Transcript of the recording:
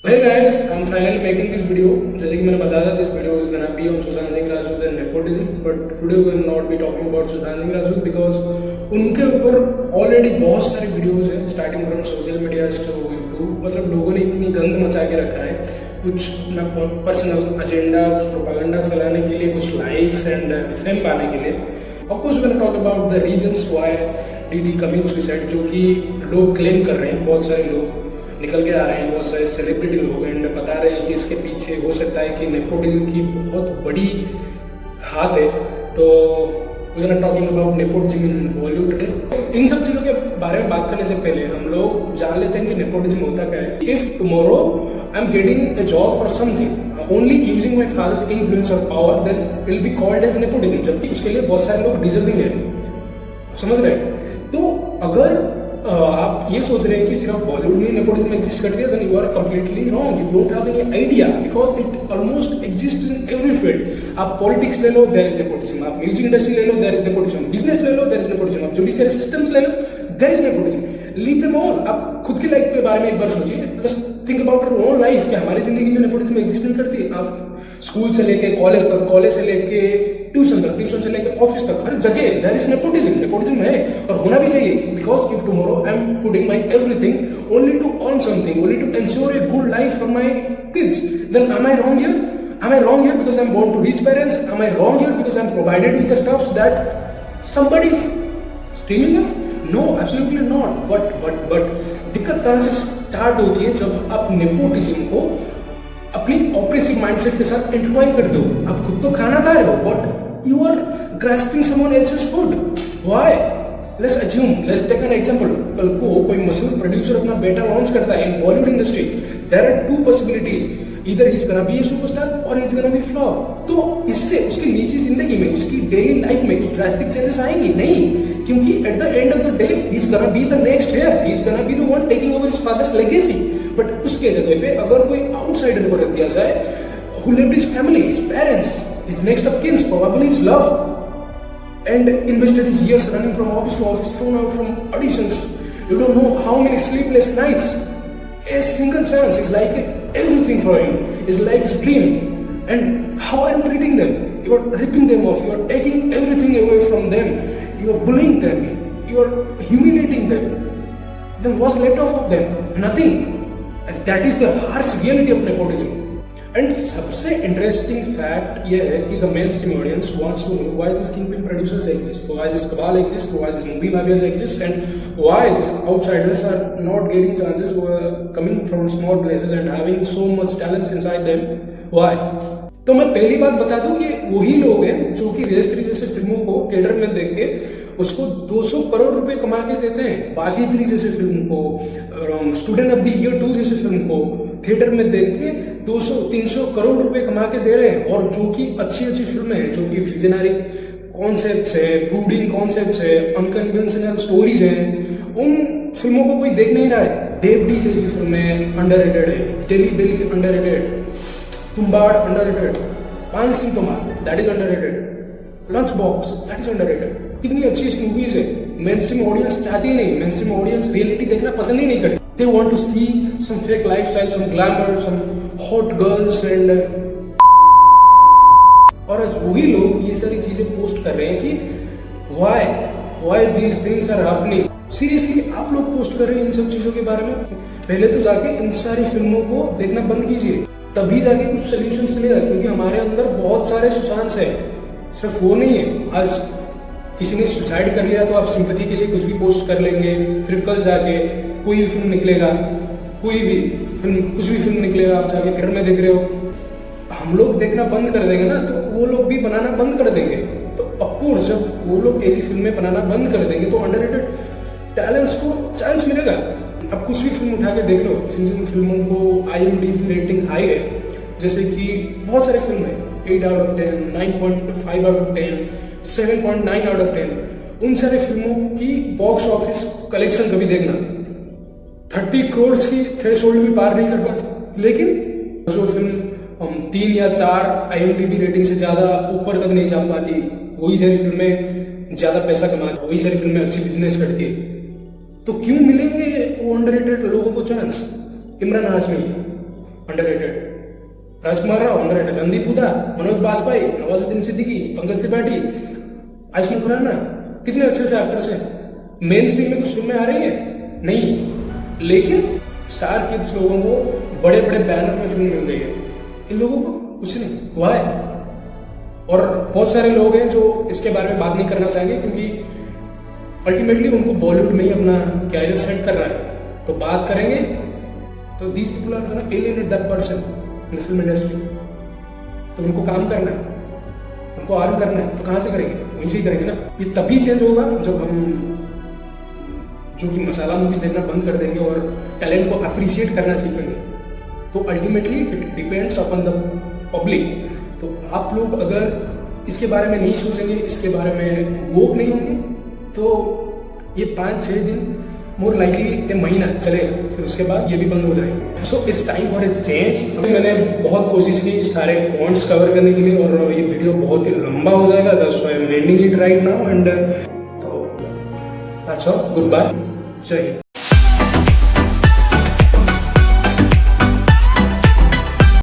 Hey guys, I'm finally making this video. जैसे कि मैंने बताया था, this video is gonna be on Sushant Singh Rajput and nepotism, but today we will not be talking about Sushant Singh Rajput because उनके ऊपर already बहुत सारे वीडियोस हैं, starting from social media to YouTube. मतलब लोगों ने इतनी गंद मचा के रखा है, कुछ अपना पर्सनल एजेंडा, कुछ प्रोपागेंडा फैलाने के लिए, कुछ लाइक्स एंड फेम पाने के लिए. Of course we will talk about the reasons why did he commit suicide, जो कि लोग क्लेम कर रहे हैं, बहुत सारे लोग निकल के आ रहे हैं, बहुत सारे सेलिब्रिटी लोग एंड बता रहे हैं कि इसके पीछे हो सकता है कि नेपोटिज्म की बहुत बड़ी हाथ है. तो we are talking about nepotism in Bollywood today. इन सब चीज़ों के बारे में बात करने से पहले हम लोग जान लेते हैं कि नेपोटिज्म होता क्या है. If tomorrow I am getting a job और something only using my father's influence और power, then will be called as nepotism, जबकि उसके लिए बहुत सारे लोग डिजर्विंग है. समझ रहे हैं? तो अगर आप ये सोच रहे हैं कि सिर्फ बॉलीवुड में नेपोटिज्म एग्जिस्ट करती है, then you are completely wrong. You don't have any idea because it almost exist in every field. आप पॉलिटिक्स ले लो, देयर इज नेपोटिज्म. आप म्यूजिक इंडस्ट्री ले लो, देयर इज नेपोटिज्म. बिजनेस ले लो, देयर इज नेपोटिज्म. आप जुडिशियल सिस्टम्स ले लो, there is nepotism. Leave them all. आप खुद की लाइफ के बारे में एक बार सोचिए. बस think about your own life. क्या हमारी जिंदगी में नेपोटिज्म एग्जिस्ट नहीं करती? आप स्कूल से लेके कॉलेज तक, कॉलेज से लेके ट्यूशन तक, ट्यूशन से लेके ऑफिस तक, हर जगह देयर इज नेपोटिज्म. नेपोटिज्म है और होना भी चाहिए because if tomorrow I am putting my everything only to earn something, only to ensure a good life for my kids, then am I wrong here? Am I wrong here because I'm born to rich parents? Am I wrong here because I'm provided with the stuff that somebody is dreaming of? No, absolutely not. But दिक्कत कहाँ से start होती है? जब आप nepotism को अपनी oppressive mindset के साथ इंटरट्वाइन करते हो. आप खुद तो खाना खा रहे हो but you are grasping someone else's food. Why? Let's assume, let's take an example. कल को कोई मशहूर प्रोड्यूसर अपना बेटा लॉन्च करता है in Bollywood industry. There are two possibilities, either is gonna be a superstar और इज गोना बी फ्लॉप. तो इससे उसकी निजी जिंदगी में, उसकी डेली लाइफ में कुछ ड्रास्टिक चेंजेस आएंगी नहीं, क्योंकि at the end of the day he is gonna be the next heir, he is gonna be the one taking over his father's legacy. But उसके जगह पे अगर कोई आउटसाइडर को रख दिया जाए, who lived his family, his parents, his next of kin, probably his love, and invested his years running from office to office, thrown out from auditions, you don't know how many sleepless nights. A single chance is like everything for him, is like his dream. And how are you treating them? You are ripping them off, you are taking everything away from them, you are bullying them, you are humiliating them. Then what's left off of them? Nothing. And that is the harsh reality of nepotism. And सबसे interesting fact ये है कि the mainstream audience wants to know why these kingpin producers exist, why this cabal exists, why these movie mafias exist, and why these outsiders are not getting chances who are coming from small places and having so much talents inside them. Why? तो मैं पहली बात बता दूं, ये वही लोग हैं जो कि रेस 3 जैसे फिल्मों को थिएटर में देख के उसको 200 करोड़ रुपए कमा के देते हैं. बागी 3 जैसे फिल्म को, स्टूडेंट ऑफ द ईयर 2 जैसे फिल्म को थिएटर में देख के 200-300 करोड़ रुपए कमा के दे रहे हैं. और जो कि अच्छी अच्छी फिल्में हैं, जो कि विजनरी कॉन्सेप्ट्स है, ब्रूडिंग कॉन्सेप्ट्स है, अनकन्वेंशनल स्टोरीज हैं, उन फिल्मों को कोई देख नहीं रहा है. देवडी जैसी फिल्में अंडररेटेड है, दिल्ली अंडररेटेड, तुम्बाड़ अंडररेटेड, पान सिंह तोमार that is underrated, lunch box that is underrated. कितनी अच्छी मूवीज है. मेनस्ट्रीम ऑडियंस चाहती ही नहीं, मेनस्ट्रीम ऑडियंस रियलिटी देखना पसंद ही नहीं करती. They want to see some fake lifestyle, some glamour, some hot girls and. और आज वही लोग ये सारी चीजें पोस्ट कर रहे हैं कि why these things are happening. Seriously आप लोग पोस्ट कर रहे हैं इन सब चीजों के बारे में. पहले तो जाके इन सारी फिल्मों को देखना बंद कीजिए, तभी जाके कुछ सोल्यूशंस मिलेगा. क्योंकि हमारे अंदर बहुत सारे सुशांत है, सिर्फ वो नहीं है. आज किसी ने सुसाइड कर लिया तो आप सिंपैथी के लिए कुछ भी पोस्ट कर लेंगे, फिर कल जाके कोई भी फिल्म निकलेगा, कोई भी फिल्म, कुछ भी फिल्म निकलेगा, आप जाके थिएटर में देख रहे हो. हम लोग देखना बंद कर देंगे ना, तो वो लोग भी बनाना बंद कर देंगे. तो ऑफकोर्स जब वो लोग ऐसी फिल्में बनाना बंद कर देंगे तो अंडररेटेड टैलेंट्स को चांस मिलेगा. अब कुछ भी फिल्म उठा के देख लो, जिन जिन फिल्मों को IMDb रेटिंग हाई है, जैसे कि बहुत सारे फिल्म है 8 out of 10, 9.5 out of 10, 7.9 out of 10. उन सारे फिल्मों की बॉक्स ऑफिस कलेक्शन कभी देखना 30 करोड़ की थ्रेशोल्ड भी पार नहीं कर पाती. लेकिन जो फिल्म 3 या 4 IMDb रेटिंग से ज़्यादा ऊपर तक नहीं जा पाती, वही सारी फिल्में ज़्यादा पैसा कमाती, वही सारी फिल्में अच्छी बिजनेस करती है. तो क्यों मिलेंगे वो अंडररेटेड लोगों को चांस? इमरान हाशमी अंडररेटेड। राजकुमार राव अंडररेटेड, रणदीप हुड्डा, मनोज बाजपेयी, नवाजुद्दीन सिद्दीकी, पंकज त्रिपाठी, आयुष्मान खुराना, कितने अच्छे से एक्टर्स हैं। मेन स्ट्रीम में कुछ फिल्में आ रही है नहीं, लेकिन स्टार किड्स लोगों को बड़े बड़े बैनर में फिल्म मिल रही है, इन लोगों को कुछ नहीं हुआ है। और बहुत सारे लोग हैं जो इसके बारे में बात नहीं करना चाहेंगे, क्योंकि अल्टीमेटली उनको बॉलीवुड में ही अपना कैरियर सेट कर रहा है। तो बात करेंगे तो these people are gonna alienate that person in the film industry. तो उनको काम करना है, उनको आर्न करना है, तो कहाँ से करेंगे? वहीं से ही करेंगे ना। ये तभी चेंज होगा जब हम जो कि मसाला मूवीज देखना बंद कर देंगे और टैलेंट को अप्रिशिएट करना सीखेंगे। तो ultimately it depends upon the public. तो आप लोग अगर इसके बारे में नहीं सोचेंगे, इसके बारे में वोक नहीं होंगे, तो ये 5-6 दिन मोर लाइकली एक महीना चलेगा, फिर उसके बाद ये भी बंद हो जाएगा। So it's time for a change. मैंने बहुत कोशिश की सारे पॉइंट्स कवर करने के लिए, और ये वीडियो बहुत ही लंबा हो जाएगा, so I am ending it right now and तो अच्छा, गुड बाय, जय हिंद।